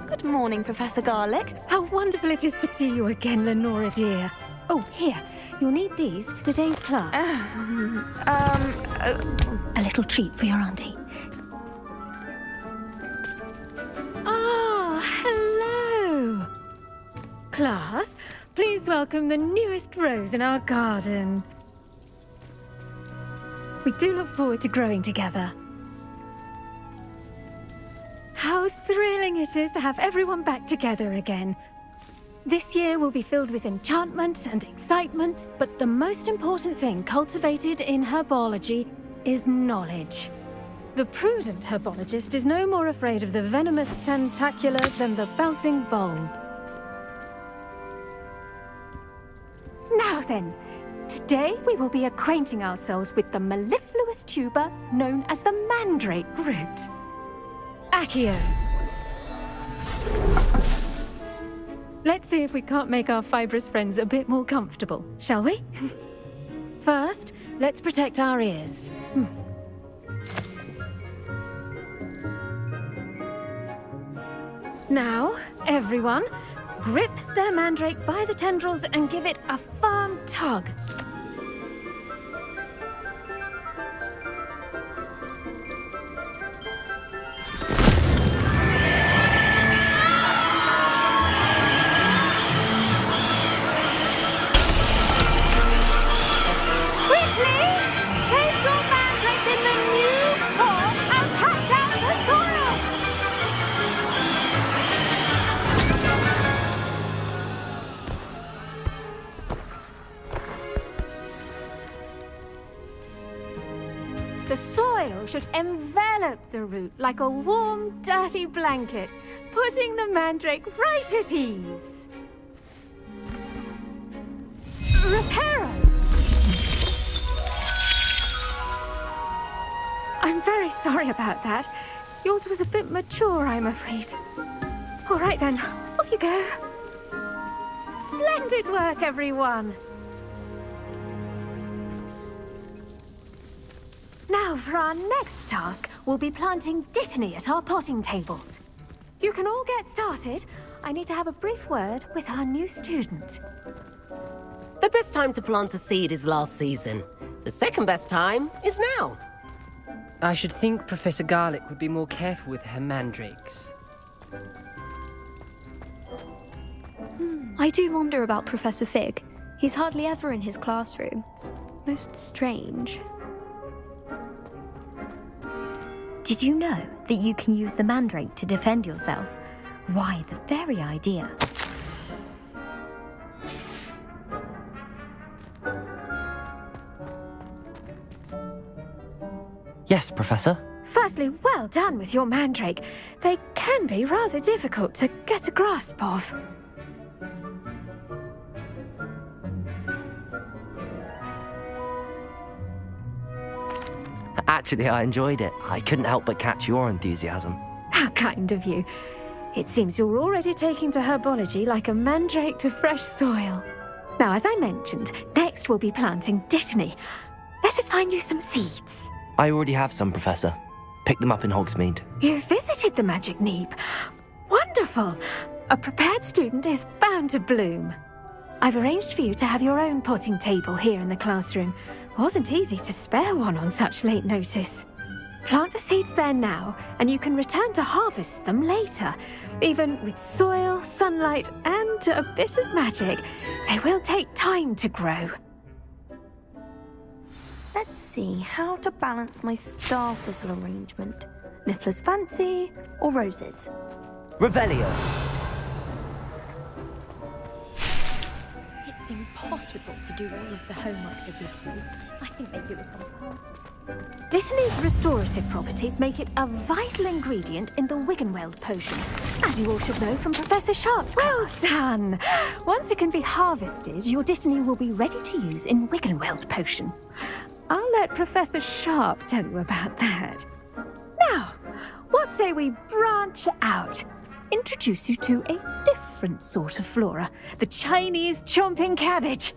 Good morning, Professor Garlic. How wonderful it is to see you again, Lenora dear. Oh, here. You'll need these for today's class. A little treat for your auntie. Oh, hello. Class, please welcome the newest rose in our garden. We do look forward to growing together. How thrilling it is to have everyone back together again. This year will be filled with enchantment and excitement, but the most important thing cultivated in herbology is knowledge. The prudent herbologist is no more afraid of the venomous tentacula than the bouncing bulb. Now then, today we will be acquainting ourselves with the mellifluous tuber known as the mandrake root. Accio. Let's see if we can't make our fibrous friends a bit more comfortable, shall we? First, let's protect our ears. Now, everyone, grip their mandrake by the tendrils and give it a firm tug. The soil should envelop the root like a warm, dirty blanket, putting the mandrake right at ease. Reparo! I'm very sorry about that. Yours was a bit mature, I'm afraid. All right then, off you go. Splendid work, everyone! Now, for our next task, we'll be planting dittany at our potting tables. You can all get started. I need to have a brief word with our new student. The best time to plant a seed is last season. The second best time is now. I should think Professor Garlic would be more careful with her mandrakes. I do wonder about Professor Fig. He's hardly ever in his classroom. Most strange. Did you know that you can use the mandrake to defend yourself? Why, the very idea. Yes, Professor. Firstly, well done with your mandrake. They can be rather difficult to get a grasp of. Actually, I enjoyed it. I couldn't help but catch your enthusiasm. How kind of you. It seems you're already taking to herbology like a mandrake to fresh soil. Now, as I mentioned, next we'll be planting dittany. Let us find you some seeds. I already have some, Professor. Picked them up in Hogsmeade. You visited the Magic Neep. Wonderful! A prepared student is bound to bloom. I've arranged for you to have your own potting table here in the classroom. Wasn't easy to spare one on such late notice. Plant the seeds there now, and you can return to harvest them later. Even with soil, sunlight, and a bit of magic, they will take time to grow. Let's see how to balance my star thistle arrangement. Niffler's Fancy or Roses? Revelio! It's impossible to do all of the homework for people. I think they do it on purpose. Dittany's restorative properties make it a vital ingredient in the Wiggenweld potion, as you all should know from Professor Sharp's class. Well done! Once it can be harvested, your dittany will be ready to use in Wiggenweld potion. I'll let Professor Sharp tell you about that. Now, what say we branch out? Introduce you to a different sort of flora, the Chinese chomping cabbage.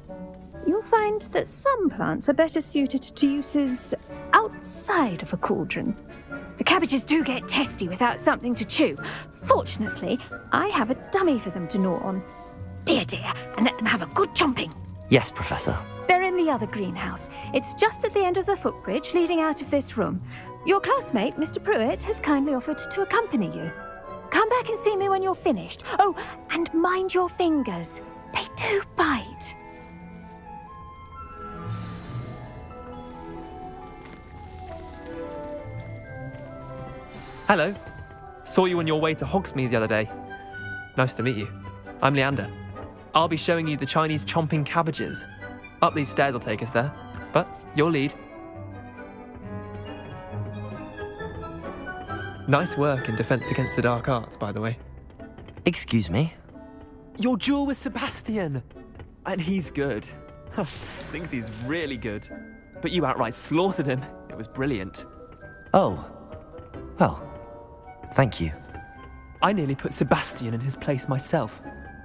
You'll find that some plants are better suited to uses outside of a cauldron. The cabbages do get testy without something to chew. Fortunately, I have a dummy for them to gnaw on. Here, dear, and let them have a good chomping. Yes, Professor. They're in the other greenhouse. It's just at the end of the footbridge leading out of this room. Your classmate, Mr. Pruitt, has kindly offered to accompany you. Come back and see me when you're finished. Oh, and mind your fingers. They do bite. Hello. Saw you on your way to Hogsmeade the other day. Nice to meet you. I'm Leander. I'll be showing you the Chinese chomping cabbages. Up these stairs will take us there, but you'll lead. Nice work in Defense Against the Dark Arts, by the way. Excuse me? Your duel with Sebastian! And he's good. Thinks he's really good. But you outright slaughtered him. It was brilliant. Oh. Well, thank you. I nearly put Sebastian in his place myself.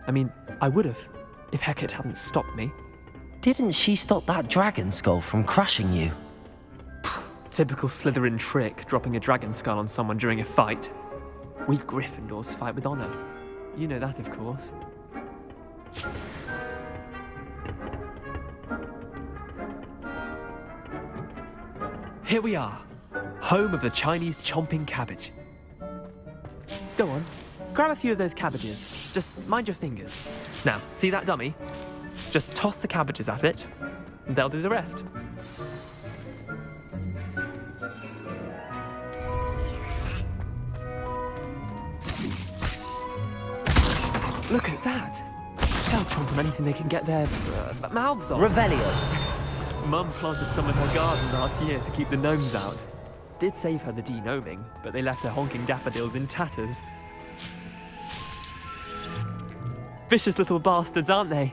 I mean, I would have, if Hecate hadn't stopped me. Didn't she stop that dragon skull from crushing you? Typical Slytherin trick, dropping a dragon skull on someone during a fight. We Gryffindors fight with honor. You know that, of course. Here we are, home of the Chinese chomping cabbage. Go on, grab a few of those cabbages. Just mind your fingers. Now, see that dummy? Just toss the cabbages at it, and they'll do the rest. Look at that! They'll chomp on anything they can get their mouths on. Revelio. Mum planted some in her garden last year to keep the gnomes out. Did save her the de-gnoming, but they left her honking daffodils in tatters. Vicious little bastards, aren't they?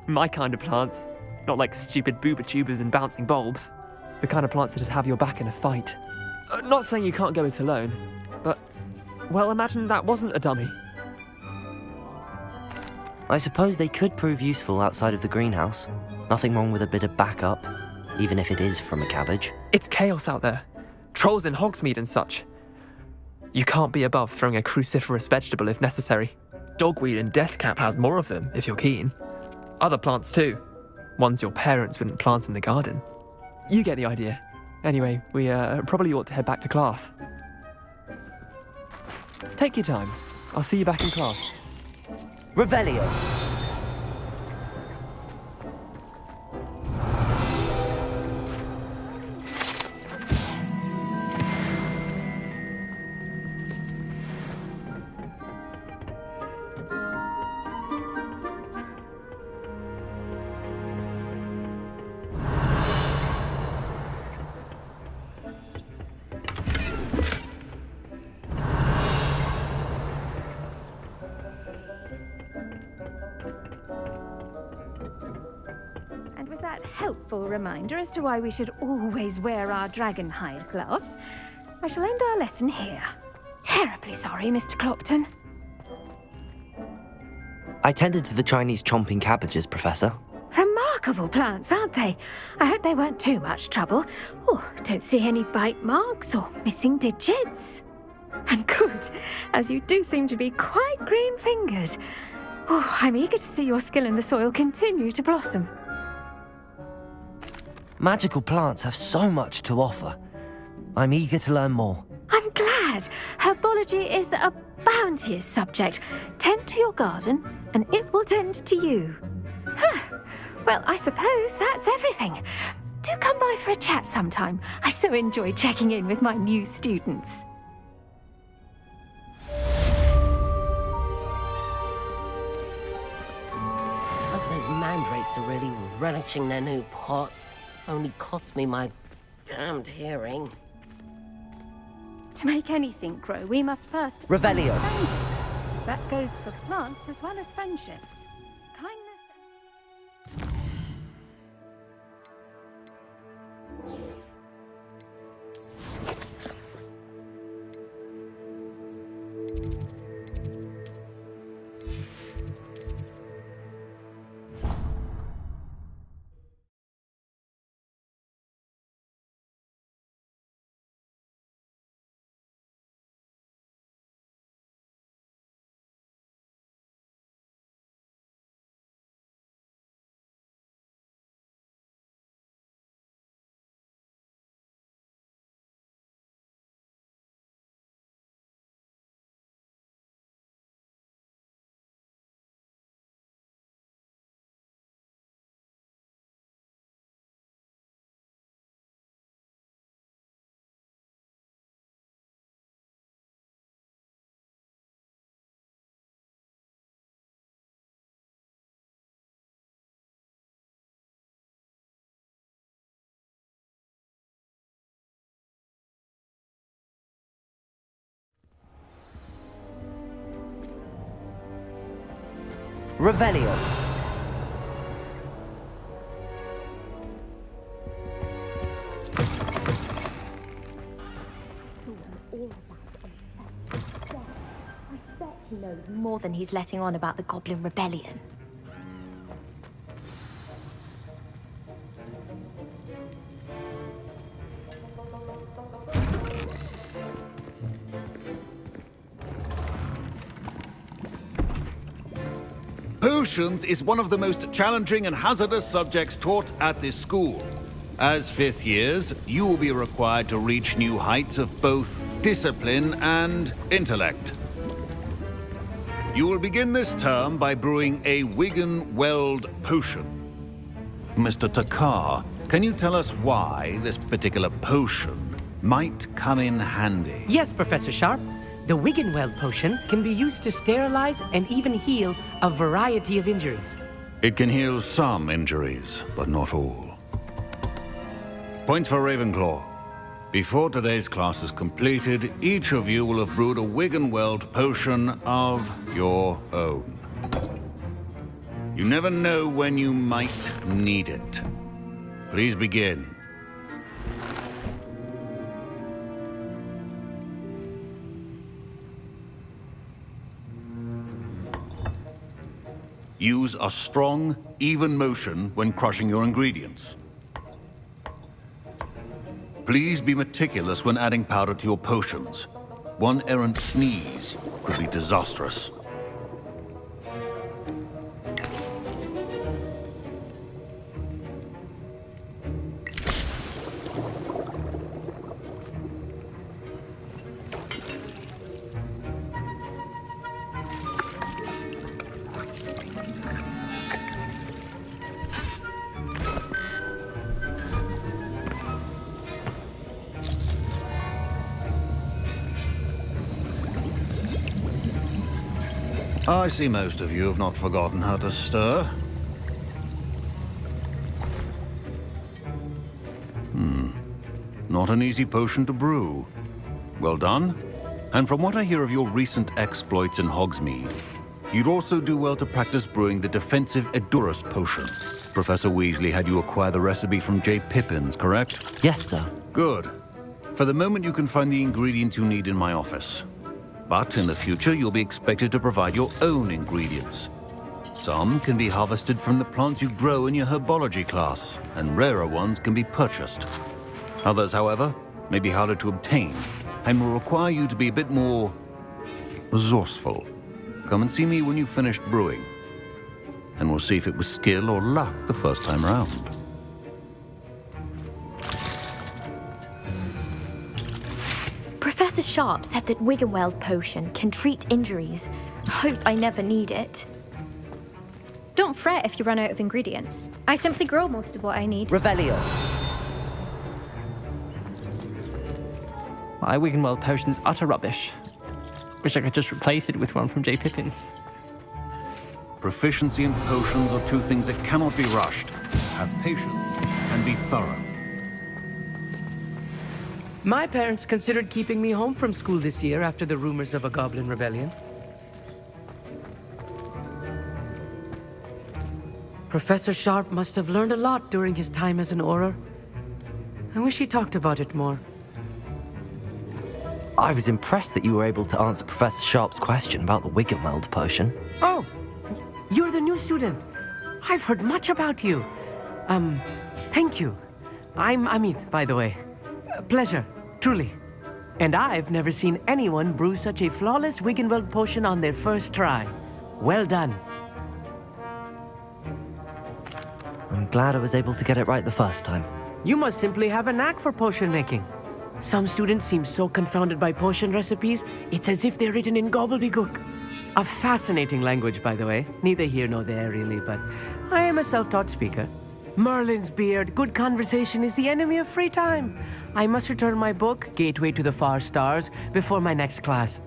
My kind of plants. Not like stupid booba tubers and bouncing bulbs. The kind of plants that'd have your back in a fight. Not saying you can't go it alone, but, well, imagine that wasn't a dummy. I suppose they could prove useful outside of the greenhouse. Nothing wrong with a bit of backup, even if it is from a cabbage. It's chaos out there. Trolls in Hogsmeade and such. You can't be above throwing a cruciferous vegetable if necessary. Dogweed and deathcap has more of them, if you're keen. Other plants too. Ones your parents wouldn't plant in the garden. You get the idea. Anyway, we probably ought to head back to class. Take your time. I'll see you back in class. Revelio. Helpful reminder as to why we should always wear our dragon hide gloves, I shall end our lesson here. Terribly sorry, Mr. Clopton. I tended to the Chinese chomping cabbages, Professor. Remarkable plants, aren't they? I hope they weren't too much trouble. Oh, don't see any bite marks or missing digits. And good, as you do seem to be quite green-fingered. Oh, I'm eager to see your skill in the soil continue to blossom. Magical plants have so much to offer. I'm eager to learn more. I'm glad. Herbology is a bounteous subject. Tend to your garden, and it will tend to you. Well, I suppose that's everything. Do come by for a chat sometime. I so enjoy checking in with my new students. Hope those mandrakes are really relishing their new pots. Only cost me my damned hearing. To make anything grow, we must first Revelio. understand it. That goes for plants as well as friendships. Revelio. He knows more than he's letting on about the Goblin Rebellion. Potions is one of the most challenging and hazardous subjects taught at this school. As fifth years, you will be required to reach new heights of both discipline and intellect. You will begin this term by brewing a Wiggenweld potion. Mr. Takar, can you tell us why this particular potion might come in handy? Yes, Professor Sharp. The Wiggenweld potion can be used to sterilize and even heal a variety of injuries. It can heal some injuries, but not all. Points for Ravenclaw. Before today's class is completed, each of you will have brewed a Wiggenweld potion of your own. You never know when you might need it. Please begin. Use a strong, even motion when crushing your ingredients. Please be meticulous when adding powder to your potions. One errant sneeze could be disastrous. I see most of you have not forgotten how to stir. Not an easy potion to brew. Well done. And from what I hear of your recent exploits in Hogsmeade, you'd also do well to practice brewing the defensive Edurus potion. Professor Weasley had you acquire the recipe from J. Pippin's, correct? Yes, sir. Good. For the moment, you can find the ingredients you need in my office. But in the future, you'll be expected to provide your own ingredients. Some can be harvested from the plants you grow in your herbology class, and rarer ones can be purchased. Others, however, may be harder to obtain, and will require you to be a bit more resourceful. Come and see me when you've finished brewing, and we'll see if it was skill or luck the first time round. Professor Sharp said that Wiggenweld potion can treat injuries. Hope I never need it. Don't fret if you run out of ingredients. I simply grow most of what I need. Revelio. My Wiggenweld potion's utter rubbish. Wish I could just replace it with one from J. Pippin's. Proficiency in potions are two things that cannot be rushed. Have patience and be thorough. My parents considered keeping me home from school this year after the rumors of a Goblin Rebellion. Professor Sharp must have learned a lot during his time as an Auror. I wish he talked about it more. I was impressed that you were able to answer Professor Sharp's question about the Wiggenweld potion. Oh, you're the new student. I've heard much about you. Thank you. I'm Amit, by the way. Pleasure, truly. And I've never seen anyone brew such a flawless Wiggenweld potion on their first try. Well done. I'm glad I was able to get it right the first time. You must simply have a knack for potion making. Some students seem so confounded by potion recipes, it's as if they're written in gobbledygook. A fascinating language, by the way. Neither here nor there, really, but I am a self-taught speaker. Merlin's beard, good conversation is the enemy of free time. I must return my book, Gateway to the Far Stars, before my next class.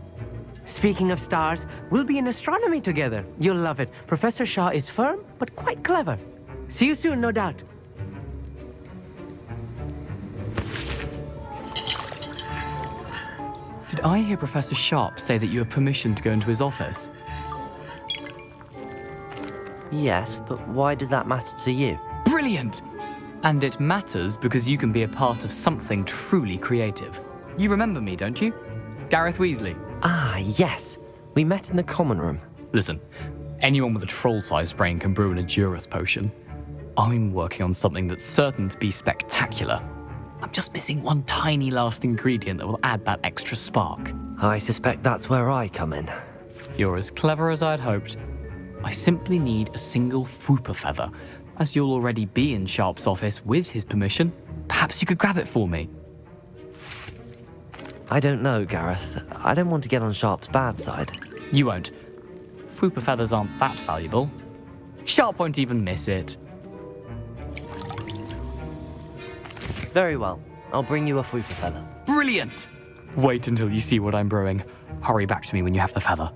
Speaking of stars, we'll be in astronomy together. You'll love it. Professor Shaw is firm, but quite clever. See you soon, no doubt. Did I hear Professor Sharp say that you have permission to go into his office? Yes, but why does that matter to you? Brilliant! And it matters because you can be a part of something truly creative. You remember me, don't you? Gareth Weasley. Ah, yes. We met in the common room. Listen, anyone with a troll-sized brain can brew an Edurus potion. I'm working on something that's certain to be spectacular. I'm just missing one tiny last ingredient that will add that extra spark. I suspect that's where I come in. You're as clever as I'd hoped. I simply need a single Fwooper feather. As you'll already be in Sharp's office with his permission, perhaps you could grab it for me. I don't know, Gareth. I don't want to get on Sharp's bad side. You won't. Fwooper feathers aren't that valuable. Sharp won't even miss it. Very well. I'll bring you a Fwooper feather. Brilliant! Wait until you see what I'm brewing. Hurry back to me when you have the feather.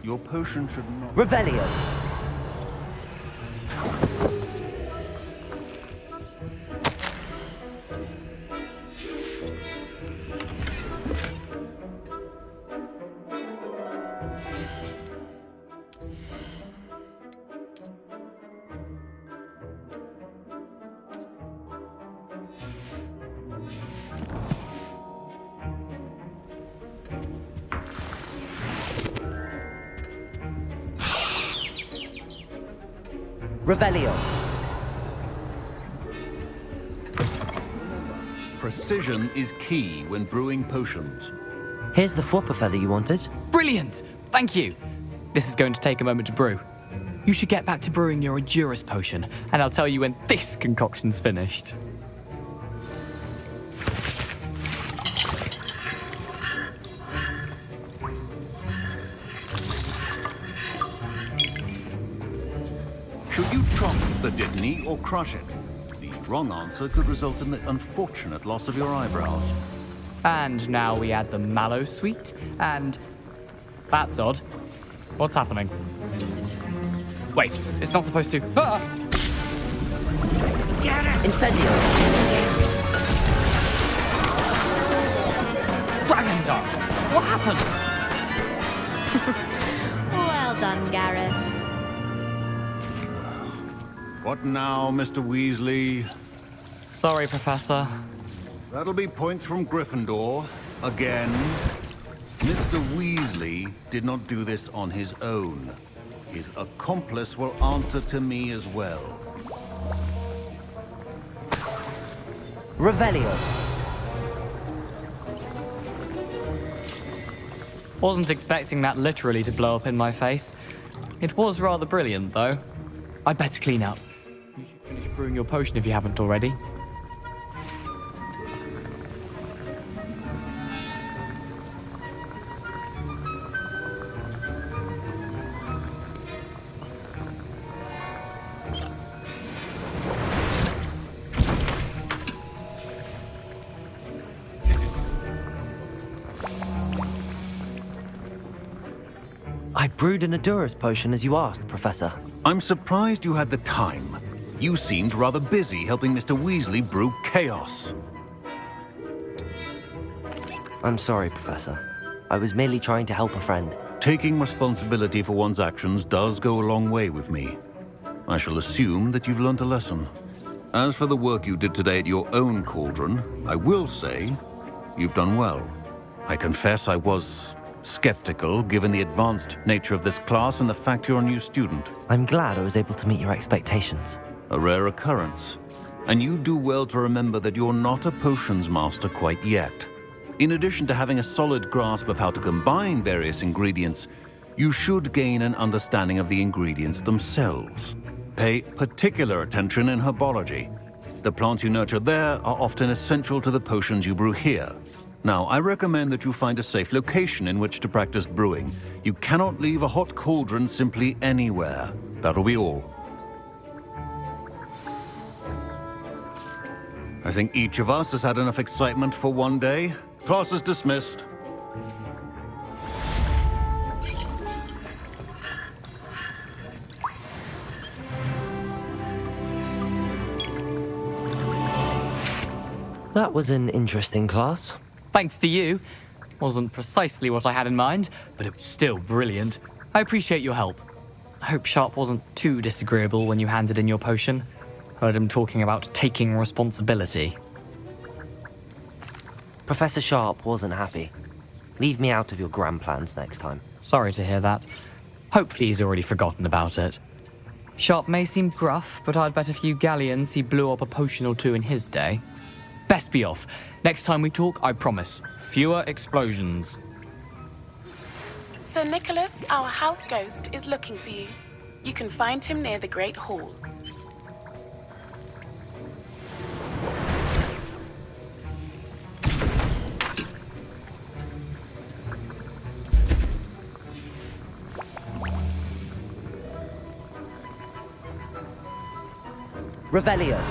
Your potion should not... Revelio! Revelio. Precision is key when brewing potions. Here's the Fwooper feather you wanted. Brilliant! Thank you! This is going to take a moment to brew. You should get back to brewing your Edurus potion, and I'll tell you when this concoction's finished. Should you chop the Dittany or crush it? The wrong answer could result in the unfortunate loss of your eyebrows. And now we add the mallow sweet, and... That's odd. What's happening? Wait, it's not supposed to... Ah! Incendio. Dragon Dart! What happened? Well done, Gareth. What now, Mr. Weasley? Sorry, Professor. That'll be points from Gryffindor. Again. Mr. Weasley did not do this on his own. His accomplice will answer to me as well. Revelio. Wasn't expecting that literally to blow up in my face. It was rather brilliant, though. I'd better clean up. You should finish brewing your potion if you haven't already. I brewed an Edurus potion as you asked, Professor. I'm surprised you had the time. You seemed rather busy helping Mr. Weasley brew chaos. I'm sorry, Professor. I was merely trying to help a friend. Taking responsibility for one's actions does go a long way with me. I shall assume that you've learnt a lesson. As for the work you did today at your own cauldron, I will say you've done well. I confess I was skeptical, given the advanced nature of this class and the fact you're a new student. I'm glad I was able to meet your expectations. A rare occurrence. And you do well to remember that you're not a potions master quite yet. In addition to having a solid grasp of how to combine various ingredients, you should gain an understanding of the ingredients themselves. Pay particular attention in herbology. The plants you nurture there are often essential to the potions you brew here. Now, I recommend that you find a safe location in which to practice brewing. You cannot leave a hot cauldron simply anywhere. That'll be all. I think each of us has had enough excitement for one day. Class is dismissed. That was an interesting class. Thanks to you. Wasn't precisely what I had in mind, but it was still brilliant. I appreciate your help. I hope Sharp wasn't too disagreeable when you handed in your potion. Heard him talking about taking responsibility. Professor Sharp wasn't happy. Leave me out of your grand plans next time. Sorry to hear that. Hopefully he's already forgotten about it. Sharp may seem gruff, but I'd bet a few galleons he blew up a potion or two in his day. Best be off. Next time we talk, I promise, fewer explosions. Sir Nicholas, our house ghost, is looking for you. You can find him near the Great Hall. Revelio.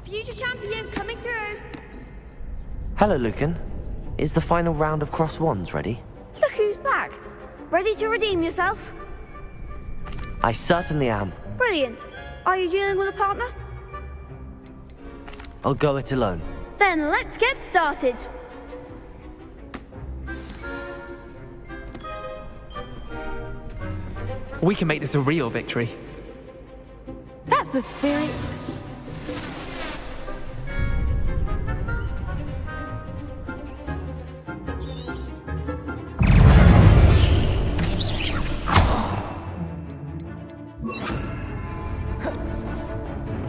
Future champion coming through. Hello, Lucan. Is the final round of Cross Wands ready? Look who's back. Ready to redeem yourself? I certainly am. Brilliant. Are you dealing with a partner? I'll go it alone. Then let's get started. We can make this a real victory. That's the spirit.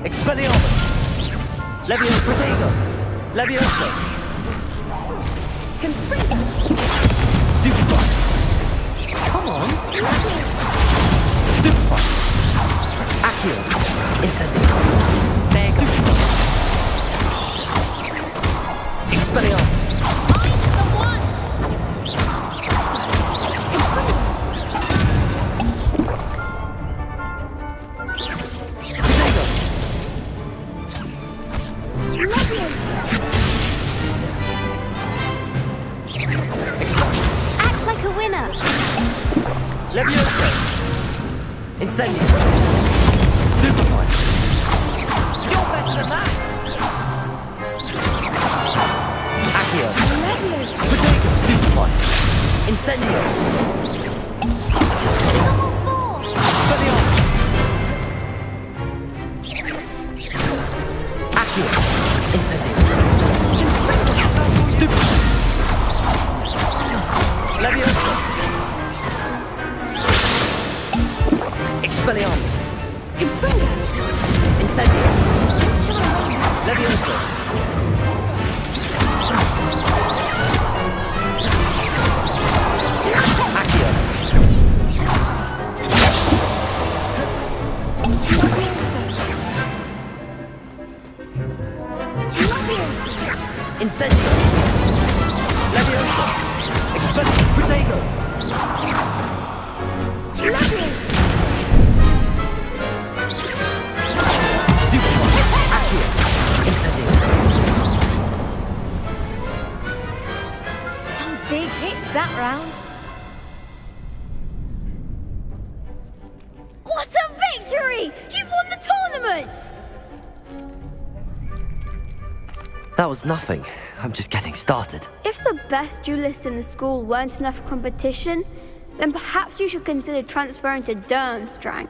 Expelliarmus! Levio Protego! Levioso! Stupefy! Come on! Stupefy! Accio! Incendio! Mega! Expelliarmus! Act like a winner. Levioso! Incendio! Stupefy! You're better than that! Accio! Protego! Stupefy! Incendio! Expelliarmus! Incendio! Levioso! Accio! Incendio! Levioso! Expelliarmus! Protego! Some big hits that round. What a victory! You've won the tournament! That was nothing. I'm just getting started. If the best duelists in the school weren't enough for competition, then perhaps you should consider transferring to Durmstrang.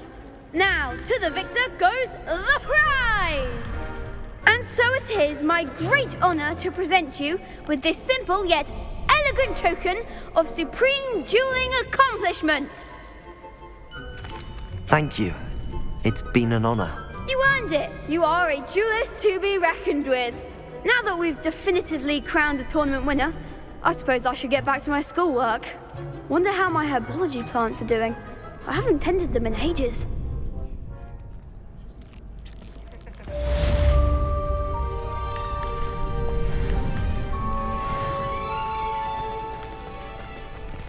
Now, to the victor goes the prize! And so it is my great honor to present you with this simple yet elegant token of supreme dueling accomplishment. Thank you. It's been an honor. You earned it. You are a duelist to be reckoned with. Now that we've definitively crowned the tournament winner, I suppose I should get back to my schoolwork. Wonder how my herbology plants are doing. I haven't tended them in ages.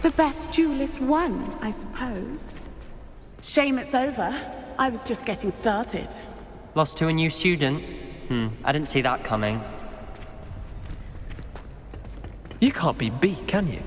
The best duelist won, I suppose. Shame it's over. I was just getting started. Lost to a new student? I didn't see that coming. You can't be beat, can you?